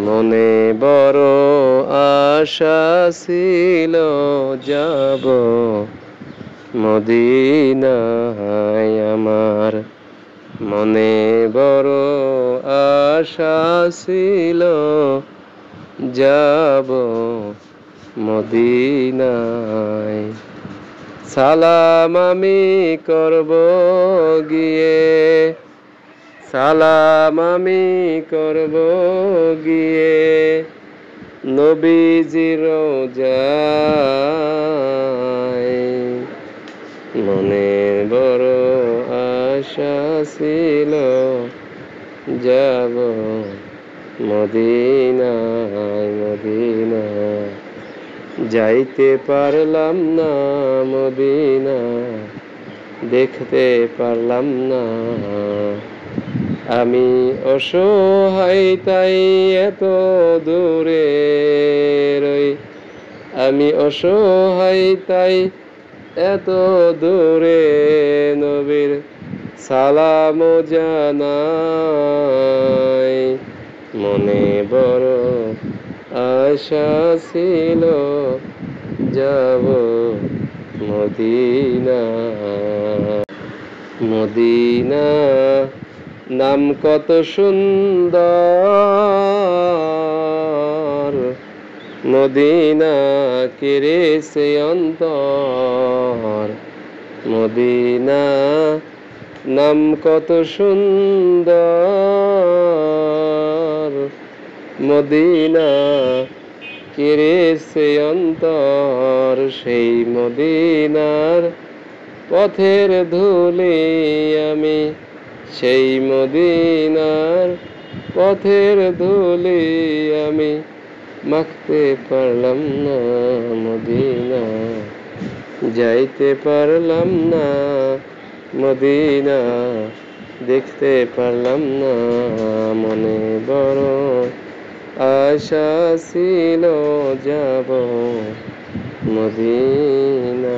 মনে বড় আশা ছিল যাব মদিনায় আমার। মনে বড় আশা ছিল যাব মদিনায়। সালাম আমি করব গিয়ে, সালাম আমি করব গিয়ে নবীজির রওজায়। মনে বড় আশা ছিল যাব মদিনায় মদিনায়। যাইতে পারলাম না মদিনা, দেখতে পারলাম না। আমি অসহায় তাই এত দূরে রই, আমি অসহায় তাই এত দূরে নবীর সালাম জানাই। মনে বড় আশা ছিল যাব মদিনা। মদিনা নাম কত সুন্দর, মদিনা কেড়েছে অন্তর। মদিনা নাম কত সুন্দর, মদিনা কেড়েছে অন্তর। সেই মদিনার পথের ধুলি আমি, সেই মদিনার পথের ধুলি আমি মাখতে পারলাম না মদিনা, যাইতে পারলাম না মদিনা, দেখতে পারলাম না। মনে বড় আশা ছিল যাব মদিনায়।